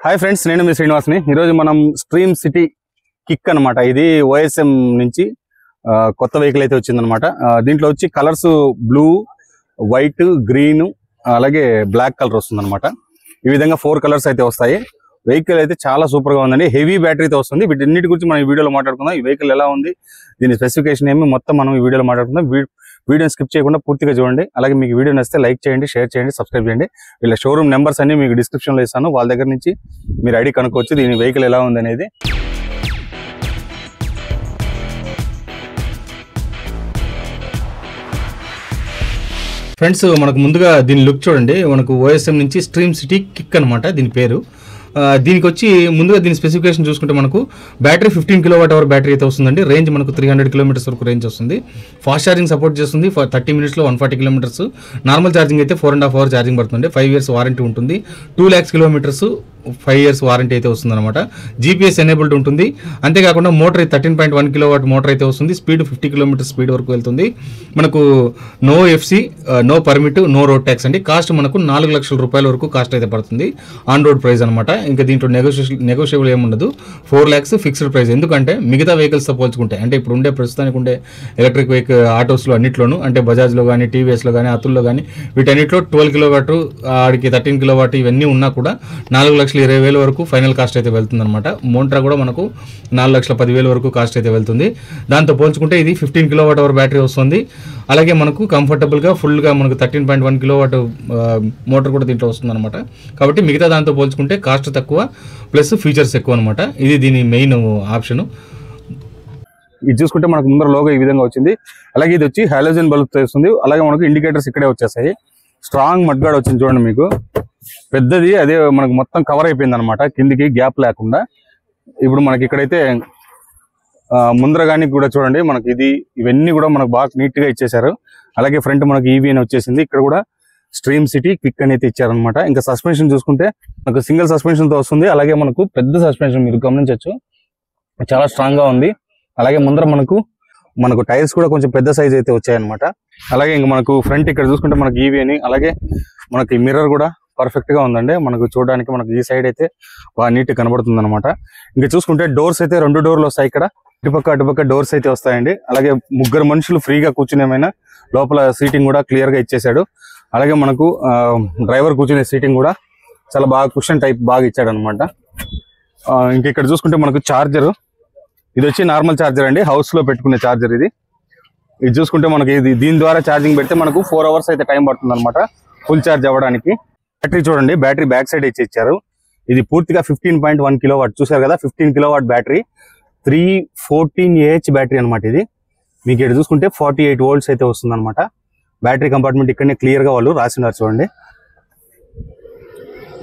Hi friends, నేను మీ శ్రీనివాస్ని. ఈరోజు మనం స్ట్రీమ్ సిటీ కిక్ అనమాట. ఇది ఓఎస్ఎం నుంచి కొత్త వెహికల్ అయితే వచ్చిందనమాట. దీంట్లో వచ్చి కలర్స్ బ్లూ, వైట్, గ్రీన్ అలాగే బ్లాక్ కలర్ వస్తుందన్నమాట. ఈ విధంగా 4 కలర్స్ అయితే వస్తాయి. వెహికల్ అయితే చాలా సూపర్ గా ఉందండి. హెవీ బ్యాటరీతో వస్తుంది. వీటన్నిటి గురించి మనం ఈ వీడియోలో మాట్లాడుకుందాం. ఈ వెహికల్ ఎలా ఉంది, దీని స్పెసిఫికేషన్ ఏమి, మొత్తం మనం ఈ వీడియోలో మాట్లాడుకుందాం. వీడియోని స్కిప్ చేయకుండా పూర్తిగా చూడండి. అలాగే మీకు వీడియో నచ్చితే లైక్ చేయండి, షేర్ చేయండి, సబ్స్క్రైబ్ చేయండి. వీళ్ళ షోరూమ్ నెంబర్స్ అన్ని మీకు డిస్క్రిప్షన్ లో ఇస్తాను. వాళ్ళ దగ్గర నుంచి మీరు ఐడి కనుక్కోవచ్చు దీని వెహికల్ ఎలా ఉంది అనేది. ఫ్రెండ్స్, మనకు ముందుగా దీని లుక్ చూడండి. మనకు ఓఎస్ఎం నుంచి స్ట్రీమ్ సిటీ కిక్ అనమాట దీని పేరు. దీనికి వచ్చి ముందుగా దీని స్పెసిఫికేషన్ చూసుకుంటే మనకు బ్యాటరీ 15 kWh బ్యాటరీ అయితే వస్తుందండి. రేంజ్ మనకు 300 km వరకు రేంజ్ వస్తుంది. ఫాస్ట్ ఛార్జింగ్ సపోర్ట్ చేస్తుంది. 30 minutes 140 km. నార్మల్ ఛార్జింగ్ అయితే 4.5 hours ఛార్జింగ్ పడుతుంది. 5 years వారంటీ ఉంటుంది. 2 lakhs kilometers 5 years వారంటీ అయితే వస్తుంది అనమాట. GPS ఎనేబుల్డ్ ఉంటుంది. అంతేకాకుండా మోటార్ 13.1 kW మోటార్ అయితే వస్తుంది. స్పీడ్ 50 km స్పీడ్ వరకు వెళ్తుంది. మనకు no FC, no permit, no road tax అండి. కాస్ట్ మనకు 4 లక్షల రూపాయల వరకు కాస్ట్ అయితే పడుతుంది. ఆన్ రోడ్ ప్రైస్ అనమాట. ఇంకా దీంట్లో నెగోషియబుల్ ఏముండదు. 4 lakhs ఫిక్స్డ్ ప్రైస్. ఎందుకంటే మిగతా వెహికల్స్తో పోల్చుకుంటే, అంటే ఇప్పుడు ఉండే ప్రస్తుతానికి ఉండే ఎలక్ట్రిక్ వెహికల్ ఆటోస్లో అన్నింటిలోనూ, అంటే బజాజ్లో కానీ, టీవీఎస్లో కానీ, అతుల్లో కానీ, వీటన్నిటిలో 12 kW ఆడికి 13 kW ఇవన్నీ ఉన్నా కూడా 4,20,000 వరకు ఫైనల్ కాస్ట్ అయితే వెళ్తుంది అనమాట. మోంట్రా కూడా మనకు 4,10,000 వరకు కాస్ట్ అయితే వెళ్తుంది. దాంతో పోల్చుకుంటే ఇది 15 kWh బ్యాటరీ వస్తుంది. అలాగే మనకు కంఫర్టబుల్గా ఫుల్గా మనకు 13.1 kW మోటార్ కూడా దీంట్లో వస్తుంది అనమాట. కాబట్టి మిగతా దాంతో పోల్చుకుంటే కాస్ట్ తక్కువ ప్లస్ ఫీచర్స్ ఎక్కువ అనమాట. ఇది దీని మెయిన్ ఆప్షన్. ఇది చూసుకుంటే మనకు ముందర లోగో ఈ విధంగా వచ్చింది. అలాగే ఇది వచ్చి హాలోజన్ బల్బ్ వస్తుంది. అలాగే మనకు ఇండికేటర్స్ ఇక్కడే వచ్చేస్తాయి. స్ట్రాంగ్ మడ్గార్డ్ వచ్చింది చూడండి, మీకు పెద్దది. అదే మనకు మొత్తం కవర్ అయిపోయింది అనమాట, కిందికి గ్యాప్ లేకుండా. ఇప్పుడు మనకి ఇక్కడైతే ముందర కానీ కూడా చూడండి, మనకి ఇవన్నీ కూడా మనకు బాగా నీట్ గా ఇచ్చేసారు. అలాగే ఫ్రంట్ మనకి ఈవీ అని వచ్చేసింది. ఇక్కడ కూడా స్ట్రీమ్ సిటీ క్విక్ అని అయితే ఇచ్చారనమాట. ఇంకా సస్పెన్షన్ చూసుకుంటే మనకు సింగిల్ సస్పెన్షన్ తో వస్తుంది. అలాగే మనకు పెద్ద సస్పెన్షన్ మీరు గమనించవచ్చు, చాలా స్ట్రాంగ్ గా ఉంది. అలాగే ముందర మనకు టైర్స్ కూడా కొంచెం పెద్ద సైజ్ అయితే వచ్చాయన్నమాట. అలాగే ఇంకా మనకు ఫ్రంట్ ఇక్కడ చూసుకుంటే మనకి ఈవీ అని, అలాగే మనకి మిర్రర్ కూడా పర్ఫెక్ట్ గా ఉందండి. మనకు చూడడానికి మనకి ఈ సైడ్ అయితే బాగా నీట్ గా కనబడుతుంది అనమాట. ఇంకా చూసుకుంటే డోర్స్ అయితే 2 డోర్లు వస్తాయి. ఇక్కడ అటుపక్క డోర్స్ అయితే వస్తాయండి. అలాగే 3 మనుషులు ఫ్రీగా కూర్చునేమైనా లోపల సీటింగ్ కూడా క్లియర్ గా ఇచ్చేసాడు. అలాగే మనకు డ్రైవర్ కూర్చునే సీటింగ్ కూడా చాలా బాగా కుషన్ టైప్ బాగా ఇచ్చాడు అనమాట. ఇంక ఇక్కడ చూసుకుంటే మనకు చార్జర్, ఇది వచ్చి నార్మల్ చార్జర్ అండి, హౌస్ లో పెట్టుకునే చార్జర్. ఇది చూసుకుంటే మనకి దీని ద్వారా ఛార్జింగ్ పెడితే మనకు 4 hours అయితే టైం పడుతుంది అనమాట ఫుల్ ఛార్జ్ అవ్వడానికి. బ్యాటరీ చూడండి, బ్యాటరీ బ్యాక్ సైడ్ ఇచ్చారు. ఇది పూర్తిగా 15.1 kW చూసారు కదా, 15 kW బ్యాటరీ, 314Ah బ్యాటరీ అనమాట. ఇది మీకు ఇక్కడ చూసుకుంటే 48 volts అయితే వస్తుంది అనమాట. బ్యాటరీ కంపార్ట్మెంట్ ఇక్కడనే క్లియర్ గా వాళ్ళు రాసినారు చూడండి.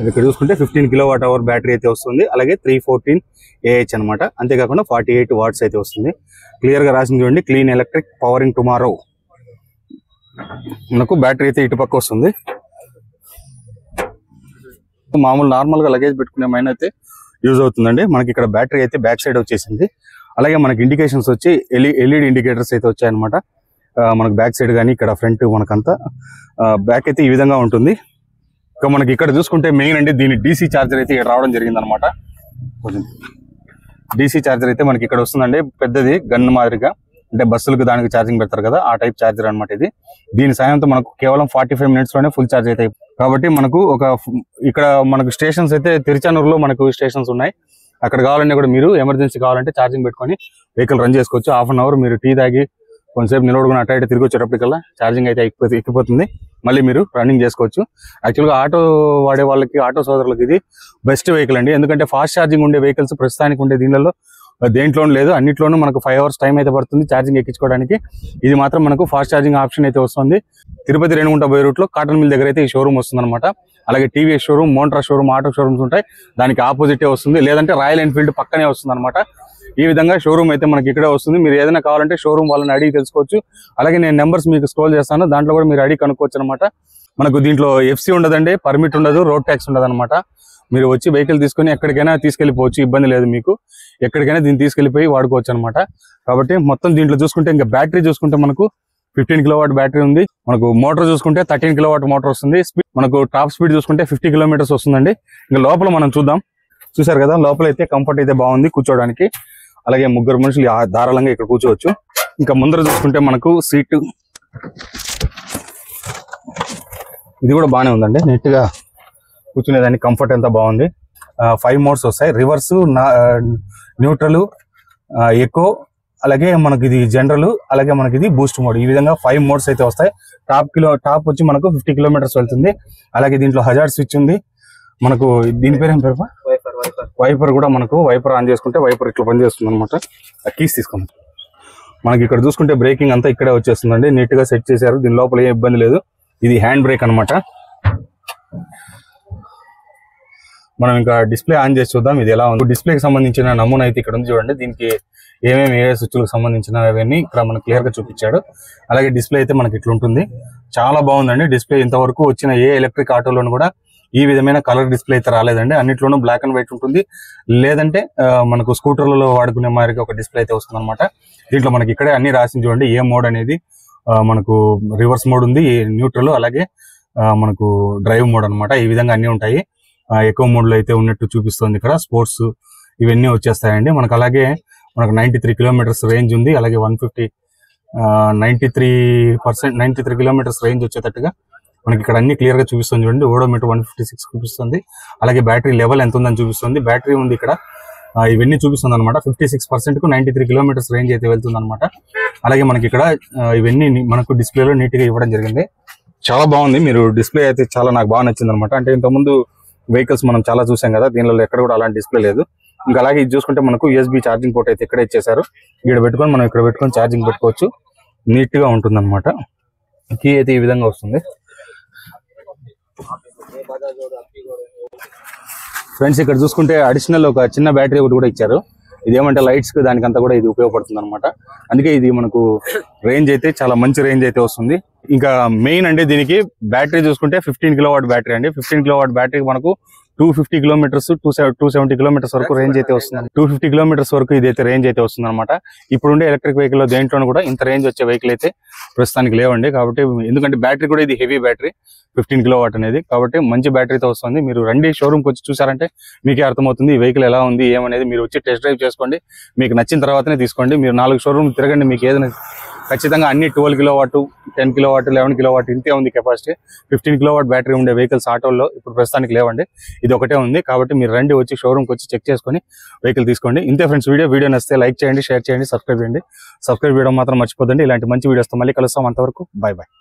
ఇక్కడ చూసుకుంటే 15 kWh బ్యాటరీ అయితే వస్తుంది. అలాగే 314Ah అనమాట. అంతేకాకుండా 48 watts అయితే వస్తుంది. క్లియర్ గా రాసింది చూడండి, క్లీన్ ఎలక్ట్రిక్ పవరింగ్ టుమారో. మనకు బ్యాటరీ అయితే ఇటుపక్క వస్తుంది. మామూలు నార్మల్ గా లగేజ్ పెట్టుకునే మైన్ అయితే యూజ్ అవుతుందండి. మనకి ఇక్కడ బ్యాటరీ అయితే బ్యాక్ సైడ్ వచ్చేసింది. అలాగే మనకి ఇండికేషన్స్ వచ్చి ఎల్ఈడి ఇండికేటర్స్ అయితే వచ్చాయన్నమాట. మనకు బ్యాక్ సైడ్ కానీ ఇక్కడ ఫ్రంట్ మనకంతా బ్యాక్ అయితే ఈ విధంగా ఉంటుంది. ఇంకా మనకి ఇక్కడ చూసుకుంటే మెయిన్ అండి, దీని DC ఛార్జర్ అయితే ఇక్కడ రావడం జరిగింది అనమాట. DC ఛార్జర్ అయితే మనకి ఇక్కడ వస్తుందండి, పెద్దది గన్ మాదిరిగా, అంటే బస్సులకు దానికి ఛార్జింగ్ పెడతారు కదా, ఆ టైప్ ఛార్జర్ అనమాట ఇది. దీని సాయంతో మనకు కేవలం 45 minutes లోనే ఫుల్ ఛార్జ్ అయితే. కాబట్టి మనకు ఇక్కడ మనకు స్టేషన్స్ అయితే తిరుచానూరులో మనకు స్టేషన్స్ ఉన్నాయి. అక్కడ కావాలన్నా కూడా మీరు ఎమర్జెన్సీ కావాలంటే ఛార్జింగ్ పెట్టుకొని వెహికల్ రన్ చేసుకోవచ్చు. 1/2 hour మీరు టీ తాగి కొంతసేపు నిలబడుకుని అటు తిరిగి వచ్చేటప్పటికల్లా ఛార్జింగ్ అయితే ఎక్కిపోతుంది. మళ్ళీ మీరు రన్నింగ్ చేసుకోవచ్చు. యాక్చువల్గా ఆటో వాడే వాళ్ళకి, ఆటో సోదరులకు ఇది బెస్ట్ వెహికల్ అండి. ఎందుకంటే ఫాస్ట్ ఛార్జింగ్ ఉండే వెహికల్స్ ప్రస్తుతానికి ఉండే దీనిలో దేంట్లోనూ లేదు. అన్నిట్లోనూ మనకు 5 hours టైం అయితే పడుతుంది ఛార్జింగ్ ఎక్కించుకోవడానికి. ఇది మాత్రం మనకు ఫాస్ట్ ఛార్జింగ్ ఆప్షన్ అయితే వస్తుంది. తిరుపతి రేణుగుంట పోయే రూట్ లో కాటన్ మిల్ దగ్గర అయితే ఈ షోరూమ్ వస్తుంది అనమాట. అలాగే TVS showroom, Montra showroom, auto showrooms ఉంటాయి, దానికి ఆపోజిటే వస్తుంది. లేదంటే రాయల్ ఎన్ఫీల్డ్ పక్కనే వస్తుంది అనమాట. ఈ విధంగా షోరూమ్ అయితే మనకి ఇక్కడే వస్తుంది. మీరు ఏదైనా కావాలంటే షోరూమ్ వాళ్ళని అడిగి తెలుసుకోవచ్చు. అలాగే నేను నెంబర్స్ మీకు స్క్రోల్ చేస్తాను, దాంట్లో కూడా మీరు అడిగి కనుక్కోవచ్చు అనమాట. మనకు దీంట్లో ఎఫ్సి ఉండదండి, పర్మిట్ ఉండదు, రోడ్ ట్యాక్స్ ఉండదు అనమాట. మీరు వచ్చి వెహికల్ తీసుకొని ఎక్కడికైనా తీసుకెళ్లిపోవచ్చు, ఇబ్బంది లేదు మీకు. ఎక్కడికైనా దీన్ని తీసుకెళ్లిపోయి వాడుకోవచ్చు అనమాట. కాబట్టి మొత్తం దీంట్లో చూసుకుంటే, ఇంకా బ్యాటరీ చూసుకుంటే మనకు 15 kW బ్యాటరీ ఉంది. మనకు మోటార్ చూసుకుంటే 13 kW మోటార్ వస్తుంది. మనకు టాప్ స్పీడ్ చూసుకుంటే 50 km వస్తుందండి. ఇంకా లోపల మనం చూద్దాం. చూసారు కదా, లోపల అయితే కంఫర్ట్ అయితే బాగుంది కూర్చోవడానికి. అలాగే ముగ్గురు మనుషులు ధారాళంగా ఇక్కడ కూర్చోవచ్చు. ఇంకా ముందర చూసుకుంటే మనకు సీటు ఇది కూడా బాగానే ఉందండి, నీట్ గా కూర్చునేదానికి కంఫర్ట్ ఎంత బాగుంది. 5 మోడ్స్ వస్తాయి, రివర్స్, న్యూట్రల్, ఎకో, అలాగే మనకి ఇది జనరల్, అలాగే మనకి ఇది బూస్ట్ మోడ్. ఈ విధంగా 5 మోడ్స్ అయితే వస్తాయి. టాప్ వచ్చి మనకు 50 కిలోమీటర్స్ వెళ్తుంది. అలాగే దీంట్లో హజార్డ్ స్విచ్ ఉంది మనకు. దీని పేరు ఏం పేరు? వైపర్ కూడా మనకు వైపర్ ఆన్ చేసుకుంటే వైపర్ ఇట్లా పనిచేస్తుంది అనమాట. కీస్ తీసుకుందాం. మనకి ఇక్కడ చూసుకుంటే బ్రేకింగ్ అంతా ఇక్కడే వచ్చేస్తుందండి, నీట్ గా సెట్ చేశారు. దీని లోపల ఏం ఇబ్బంది లేదు. ఇది హ్యాండ్ బ్రేక్ అనమాట. మనం ఇంకా డిస్ప్లే ఆన్ చేసి చూద్దాం ఇది ఎలా ఉంది. డిస్ప్లేకి సంబంధించిన నమూనా అయితే ఇక్కడ ఉంది చూడండి. దీనికి ఏమేమి ఏ స్విచ్లకు సంబంధించిన అవన్నీ ఇక్కడ మనకు క్లియర్ గా చూపించాడు. అలాగే డిస్ప్లే అయితే మనకి ఇట్లా ఉంటుంది, చాలా బాగుందండి డిస్ప్లే. ఇంతవరకు వచ్చిన ఏ ఎలక్ట్రిక్ ఆటోలోను కూడా ఈ విధమైన కలర్ డిస్ప్లే అయితే రాలేదండి. అన్నిట్లోనూ బ్లాక్ అండ్ వైట్ ఉంటుంది, లేదంటే మనకు స్కూటర్లలో వాడుకునే మాదిరిగా ఒక డిస్ప్లే అయితే వస్తుంది అనమాట. దీంట్లో మనకి ఇక్కడే అన్ని రాసి చూడండి. ఏ మోడ్ అనేది మనకు రివర్స్ మోడ్ ఉంది, న్యూట్రల్, అలాగే మనకు డ్రైవ్ మోడ్ అనమాట. ఈ విధంగా అన్ని ఉంటాయి. ఎక్కువ మోడ్ లో అయితే ఉన్నట్టు చూపిస్తుంది ఇక్కడ. స్పోర్ట్స్ ఇవన్నీ వచ్చేస్తాయండి మనకు. అలాగే మనకు 93 కిలోమీటర్స్ రేంజ్ ఉంది. అలాగే 93 కిలోమీటర్స్ రేంజ్ వచ్చేటట్టుగా మనకి ఇక్కడ అన్ని క్లియర్ గా చూపిస్తుంది చూడండి. ఓడోమీటర్ 156 చూపిస్తుంది. అలాగే బ్యాటరీ లెవెల్ ఎంత ఉందని చూపిస్తుంది. బ్యాటరీ ఉంది ఇక్కడ, ఇవన్నీ చూపిస్తుంది అనమాట. 56% కు 93 కిలోమీటర్స్ రేంజ్ అయితే వెళ్తుంది అనమాట. అలాగే మనకి ఇక్కడ ఇవన్నీ మనకు డిస్ప్లేలో నీట్ గా ఇవ్వడం జరిగింది. చాలా బాగుంది. మీరు డిస్ప్లే అయితే చాలా నాకు బాగా నచ్చింది అనమాట. అంటే ఇంతకుముందు వెహికల్స్ మనం చాలా చూసాం కదా, దీనిలో ఎక్కడ కూడా అలాంటి డిస్ప్లే లేదు. ఇంకా అలాగే ఇది చూసుకుంటే మనకు USB ఛార్జింగ్ పోర్ట్ అయితే ఇక్కడ ఇచ్చేసారు. ఇక్కడ పెట్టుకొని మనం ఇక్కడ పెట్టుకొని ఛార్జింగ్ పెట్టుకోవచ్చు. నీట్ గా ఉంటుంది అనమాట. కీ అయితే ఈ విధంగా వస్తుంది. ఫ్రెండ్స్ ఇక్కడ చూసుకుంటే అడిషనల్ ఒక చిన్న బ్యాటరీ ఒకటి కూడా ఇచ్చారు. ఇదేమంటే లైట్స్ కి దానికంతా కూడా ఇది ఉపయోగపడుతుంది అనమాట. అందుకే ఇది మనకు రేంజ్ అయితే చాలా మంచి రేంజ్ అయితే వస్తుంది. ఇంకా మెయిన్ అంటే దీనికి బ్యాటరీ చూసుకుంటే 15 కిలోవాట్ బ్యాటరీ అండి. 15 కిలోవాట్ బ్యాటరీ మనకు 250 కిలోమీటర్స్ 270 కిలోమీటర్స్ వరకు రేంజ్ అయితే వస్తుంది. 250 కిలోమీటర్స్ వరకు ఇదైతే రేంజ్ అయితే వస్తుంది అనమాట. ఇప్పుడుండే ఎలక్ట్రిక్ వెహికల్ లో దేంట్లోనూ కూడా ఇంత రేంజ్ వచ్చే వెహికల్ అయితే ప్రస్తుతానికి లేవండి. కాబట్టి ఎందుకంటే బ్యాటరీ కూడా ఇది హెవీ బ్యాటరీ 15 కిలోవాట్ అనేది, కాబట్టి మంచి బ్యాటరీతో వస్తుంది. మీరు రండి షోరూమ్కి వచ్చి చూసారంటే మీకే అర్థమవుతుంది ఈ వెహికల్ ఎలా ఉంది ఏమనేది. మీరు వచ్చి టెస్ట్ డ్రైవ్ చేసుకోండి, మీకు నచ్చిన తర్వాతనే తీసుకోండి. మీరు 4 షోరూమ్ తిరగండి, మీకు ఏదైనా ఖచ్చితంగా అన్ని 12 కిలోవాట్, 10 కిలోవాట్, 11 కిలోవాట్ ఇంతే ఉంది కెపాసిటీ. 15 కిలోవాట్ బ్యాటరీ ఉండే వెహికల్స్ ఆటోల్లో ఇప్పుడు ప్రస్తుతానికి లేవండి, ఇది ఒకటే ఉంది. కాబట్టి మీరు రండి, వచ్చి షోరూమ్కి వచ్చి చెక్ చేసుకొని వెహికల్ తీసుకోండి. ఇంతే ఫ్రెండ్స్, వీడియో నచ్చితే లైక్ చేయండి, షేర్ చేయండి, సబ్స్క్రైబ్ చేయండి. సబ్స్క్రైబ్ చేయడం మాత్రం మర్చిపోదండి. ఇలాంటి మంచి వీడియోస్తో మళ్ళీ కలుస్తాం. అంతవరకు బాయ్ బాయ్.